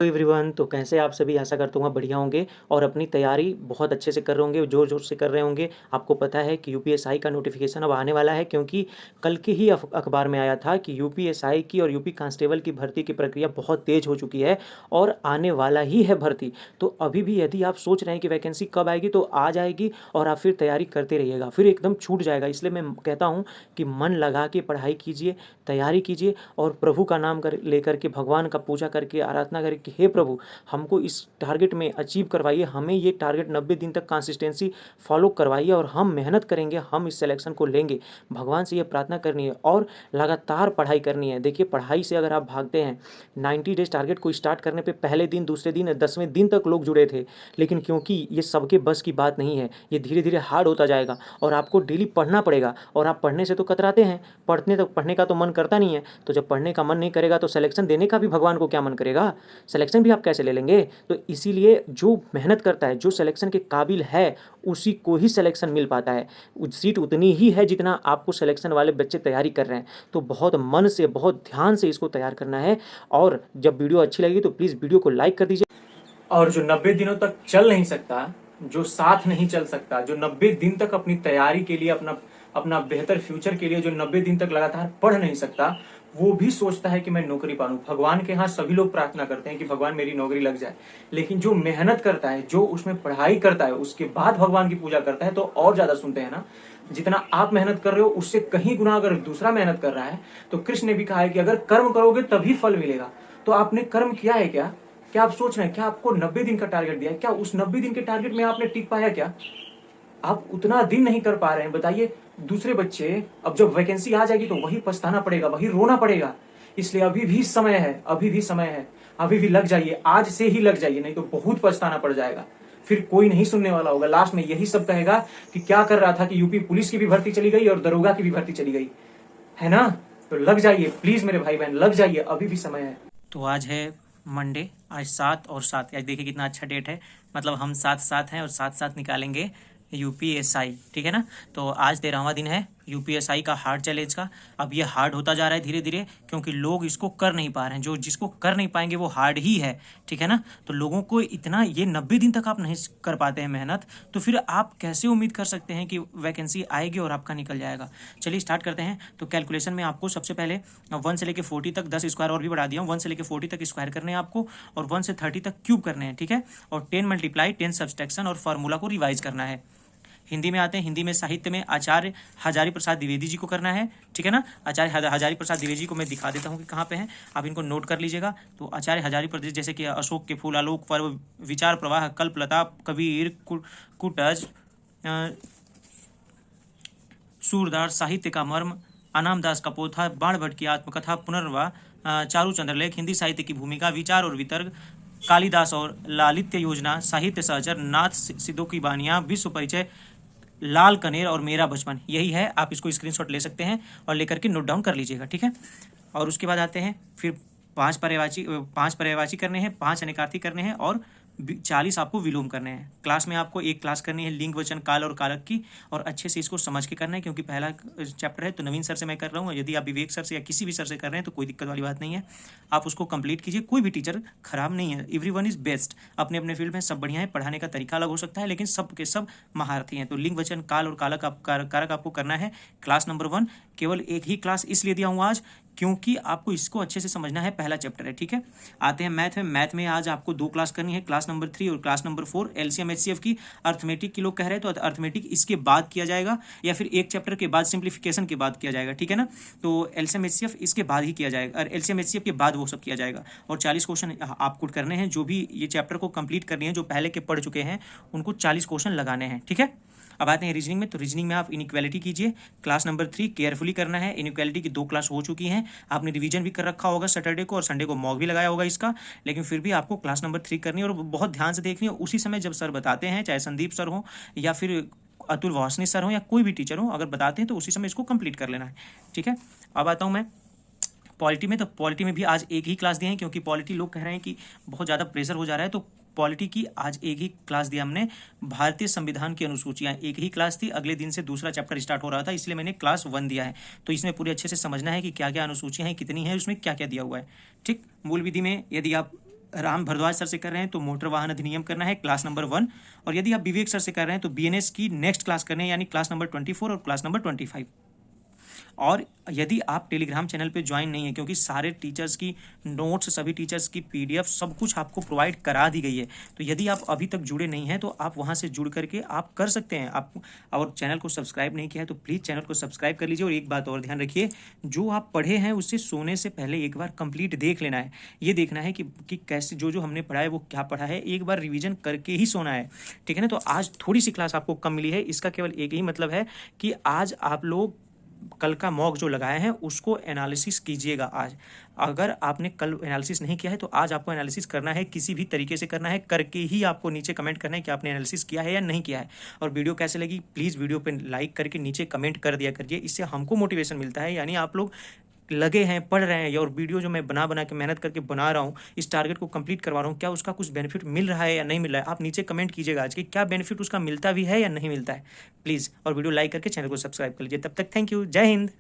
Hello everyone, तो कैसे आप सभी? आशा करता हूँ बढ़िया होंगे और अपनी तैयारी बहुत अच्छे से कर रहे होंगे, ज़ोर-ज़ोर से कर रहे होंगे। आपको पता है कि यूपीएसआई का नोटिफ़िकेशन अब आने वाला है, क्योंकि कल के ही अखबार में आया था कि यूपीएसआई की और यूपी कांस्टेबल की भर्ती की प्रक्रिया बहुत तेज़ हो चुकी है और आने वाला ही है भर्ती। तो अभी भी यदि आप सोच रहे हैं कि वैकेंसी कब आएगी, तो आ जाएगी और आप फिर तैयारी करते रहिएगा, फिर एकदम छूट जाएगा। इसलिए मैं कहता हूँ कि मन लगा के पढ़ाई कीजिए, तैयारी कीजिए और प्रभु का नाम लेकर के, भगवान का पूजा करके, आराधना करके कि हे प्रभु, हमको इस टारगेट में अचीव करवाइए, हमें ये टारगेट 90 दिन तक कंसिस्टेंसी फॉलो करवाइए और हम मेहनत करेंगे, हम इस सिलेक्शन को लेंगे। भगवान से ये प्रार्थना करनी है और लगातार पढ़ाई करनी है। देखिए, पढ़ाई से अगर आप भागते हैं, 90 डेज टारगेट को स्टार्ट करने पे पहले दिन, दूसरे दिन, 10वें दिन तक लोग जुड़े थे, लेकिन क्योंकि ये सबके बस की बात नहीं है, ये धीरे धीरे हार्ड होता जाएगा और आपको डेली पढ़ना पड़ेगा। और आप पढ़ने से तो कतराते हैं, पढ़ने का तो मन करता नहीं है, तो जब पढ़ने का मन नहीं करेगा तो सिलेक्शन देने का भी भगवान को क्या मन करेगा? सिलेक्शन भी आप कैसे ले लेंगे? तो इसीलिए जो मेहनत करता है, जो सिलेक्शन के काबिल है, उसी को ही सिलेक्शन मिल पाता है। सीट उतनी ही है जितना आपको सिलेक्शन वाले बच्चे तैयारी कर रहे हैं। तो बहुत मन से, बहुत ध्यान से इसको तैयार करना है। और जब वीडियो अच्छी लगी तो प्लीज़ वीडियो को लाइक कर दीजिए। और जो 90 दिनों तक चल नहीं सकता, जो साथ नहीं चल सकता, जो 90 दिन तक अपनी तैयारी के लिए, अपना अपना बेहतर फ्यूचर के लिए जो 90 दिन तक लगातार पढ़ नहीं सकता, वो भी सोचता है कि मैं नौकरी पाऊँ। भगवान के यहाँ सभी लोग प्रार्थना करते हैं कि भगवान मेरी नौकरी लग जाए, लेकिन जो मेहनत करता है, जो उसमें पढ़ाई करता है, उसके बाद भगवान की पूजा करता है, तो और ज़्यादा सुनते हैं ना। जितना आप मेहनत कर रहे हो उससे कहीं गुना अगर दूसरा मेहनत कर रहा है, तो कृष्ण ने भी कहा है कि अगर कर्म करोगे तभी फल मिलेगा। तो आपने कर्म किया है क्या? क्या आप सोच रहे हैं? क्या आपको 90 दिन का टारगेट दिया है? क्या उस 90 दिन के टारगेट में आपने टिक पाया क्या? आप उतना दिन नहीं कर पा रहे हैं, बताइए। दूसरे बच्चे, अब जब वैकेंसी आ जाएगी तो वही पछताना पड़ेगा, वही रोना पड़ेगा। इसलिए अभी भी समय है, अभी भी समय है, अभी भी लग जाइए, आज से ही लग जाइए, नहीं तो बहुत पछताना पड़ जाएगा। फिर कोई नहीं सुनने वाला होगा, लास्ट में यही सब कहेगा कि क्या कर रहा था कि यूपी पुलिस की भी भर्ती चली गई और दरोगा की भी भर्ती चली गई, है ना। तो लग जाइए प्लीज मेरे भाई बहन, लग जाइए, अभी भी समय है। तो आज है मंडे, आज 7 और 7, आज देखिए कितना अच्छा डेट है। मतलब हम साथ साथ हैं और साथ साथ निकालेंगे यूपीएसआई, ठीक है ना। तो आज 13वां दिन है यूपीएसआई का हार्ड चैलेंज का। अब ये हार्ड होता जा रहा है धीरे धीरे, क्योंकि लोग इसको कर नहीं पा रहे हैं। जो जिसको कर नहीं पाएंगे वो हार्ड ही है, ठीक है ना। तो लोगों को इतना, ये 90 दिन तक आप नहीं कर पाते हैं मेहनत, तो फिर आप कैसे उम्मीद कर सकते हैं कि वैकेंसी आएगी और आपका निकल जाएगा। चलिए स्टार्ट करते हैं। तो कैलकुलेशन में आपको सबसे पहले 1 से लेकर 40 तक 10 स्क्वायर और भी बढ़ा दिया हूँ। 1 से लेकर 40 तक स्क्वायर करने हैं आपको, और 1 से 30 तक क्यूब करने हैं, ठीक है। और 10 मल्टीप्लाई 10 सब्सट्रैक्शन और फार्मूला को रिवाइज करना है। हिंदी में आते हैं। हिंदी में साहित्य में आचार्य हजारी प्रसाद द्विवेदी जी को करना है, ठीक है ना। आचार्य हजारी प्रसाद द्विवेदी जी को मैं दिखा देता हूँ कि कहाँ पे हैं, आप इनको नोट कर लीजिएगा। तो आचार्य हजारी प्रसाद, जैसे कि अशोक के फूल, आलोक पर्व, विचार प्रवाह, कल्पलता, कबीर, कुटज, सूरदास, साहित्य का मर्म, अनामदास का पोथा, बाण भट्ट की आत्मकथा, पुनर्वा, चारू चंद्रलेख, हिंदी साहित्य की भूमिका, विचार और वितर्क, कालिदास और लालित्य योजना, साहित्य सहचर, नाथ सिद्धों की बानियां, विश्व परिचय, लाल कनेर और मेरा बचपन। यही है, आप इसको स्क्रीनशॉट ले सकते हैं और लेकर के नोट डाउन कर लीजिएगा, ठीक है। और उसके बाद आते हैं फिर 5 पर्यायवाची करने हैं, 5 अनेकार्थी करने हैं और 40 आपको विलोम करने हैं। क्लास में आपको एक क्लास करनी है लिंग, वचन, काल और कारक की, और अच्छे से इसको समझ के करना है, क्योंकि पहला चैप्टर है। तो नवीन सर से मैं कर रहा हूँ, यदि आप विवेक सर से या किसी भी सर से कर रहे हैं तो कोई दिक्कत वाली बात नहीं है, आप उसको कंप्लीट कीजिए। कोई भी टीचर खराब नहीं है, एवरीवन इज बेस्ट। अपने अपने फील्ड में सब बढ़िया है, पढ़ाने का तरीका अलग हो सकता है, लेकिन सब के सब महारथी हैं। तो लिंग, वचन, काल और कारक आपको करना है क्लास नंबर 1। केवल एक ही क्लास इसलिए दिया हूँ आज, क्योंकि आपको इसको अच्छे से समझना है, पहला चैप्टर है, ठीक है। आते हैं मैथ में। मैथ में आज आपको 2 क्लास करनी है, क्लास नंबर 3 और क्लास नंबर 4। एलसीएम एचसीएफ की, अर्थमेटिक की लोग कह रहे हैं तो अर्थमेटिक इसके बाद किया जाएगा, या फिर एक चैप्टर के बाद सिंप्लीफिकेशन के बाद किया जाएगा, ठीक है ना। तो एलसीएम एचसीएफ इसके बाद ही किया जाएगा, और एलसीएम एचसीएफ के बाद वो सब किया जाएगा। और 40 क्वेश्चन आपको करने हैं, जो भी ये चैप्टर को कंप्लीट करनी है, जो पहले के पढ़ चुके हैं उनको 40 क्वेश्चन लगाने हैं, ठीक है। अब आते हैं रीजनिंग में। तो रीजनिंग में आप इनइक्वालिटी कीजिए, क्लास नंबर 3 केयरफुली करना है। इनइक्वालिटी की 2 क्लास हो चुकी हैं, आपने रिवीजन भी कर रखा होगा सैटरडे को, और संडे को मॉक भी लगाया होगा इसका, लेकिन फिर भी आपको क्लास नंबर 3 करनी है और बहुत ध्यान से देखनी है। उसी समय जब सर बताते हैं, चाहे संदीप सर हो या फिर अतुल वासनी सर हो या कोई भी टीचर हो, अगर बताते हैं तो उसी समय इसको कंप्लीट कर लेना है, ठीक है। अब आता हूँ मैं पॉलिटी में। तो पॉलिटी में भी आज एक ही क्लास दिए हैं, क्योंकि पॉलिटी लोग कह रहे हैं कि बहुत ज़्यादा प्रेशर हो जा रहा है, तो पॉलिटी की आज एक ही क्लास दिया हमने। भारतीय संविधान की अनुसूचियां, एक ही क्लास थी, अगले दिन से दूसरा चैप्टर स्टार्ट हो रहा था, इसलिए मैंने क्लास 1 दिया है। तो इसमें पूरे अच्छे से समझना है कि क्या क्या अनुसूचियां हैं, कितनी है, उसमें क्या क्या दिया हुआ है, ठीक। मूल विधि में यदि आप राम भरद्वाज सर से कर रहे हैं तो मोटर वाहन अधिनियम करना है क्लास नंबर 1, और यदि आप विवेक सर से कर रहे हैं तो बीएनएस की नेक्स्ट क्लास करने हैं, यानी क्लास नंबर 24 और क्लास नंबर 25। और यदि आप टेलीग्राम चैनल पे ज्वाइन नहीं है, क्योंकि सारे टीचर्स की नोट्स, सभी टीचर्स की पीडीएफ सब कुछ आपको प्रोवाइड करा दी गई है, तो यदि आप अभी तक जुड़े नहीं हैं तो आप वहां से जुड़ करके आप कर सकते हैं। आप और चैनल को सब्सक्राइब नहीं किया है तो प्लीज़ चैनल को सब्सक्राइब कर लीजिए। और एक बात और ध्यान रखिए, जो आप पढ़े हैं उससे सोने से पहले एक बार कंप्लीट देख लेना है। ये देखना है कि कैसे जो हमने पढ़ा है वो क्या पढ़ा है, एक बार रिविजन करके ही सोना है, ठीक है ना। तो आज थोड़ी सी क्लास आपको कम मिली है, इसका केवल एक ही मतलब है कि आज आप लोग कल का मॉक जो लगाए हैं उसको एनालिसिस कीजिएगा। आज अगर आपने कल एनालिसिस नहीं किया है तो आज आपको एनालिसिस करना है, किसी भी तरीके से करना है, करके ही आपको नीचे कमेंट करना है कि आपने एनालिसिस किया है या नहीं किया है। और वीडियो कैसे लगी प्लीज़ वीडियो पे लाइक करके नीचे कमेंट कर दिया करिए, इससे हमको मोटिवेशन मिलता है, यानी आप लोग लगे हैं, पढ़ रहे हैं, और वीडियो जो मैं बना के मेहनत करके बना रहा हूँ, इस टारगेट को कंप्लीट करवा रहा हूँ, क्या उसका कुछ बेनिफिट मिल रहा है या नहीं मिल रहा है। आप नीचे कमेंट कीजिएगा आज कि क्या बेनिफिट उसका मिलता भी है या नहीं मिलता है प्लीज़। और वीडियो लाइक करके चैनल को सब्सक्राइब कर लीजिए। तब तक थैंक यू, जय हिंद।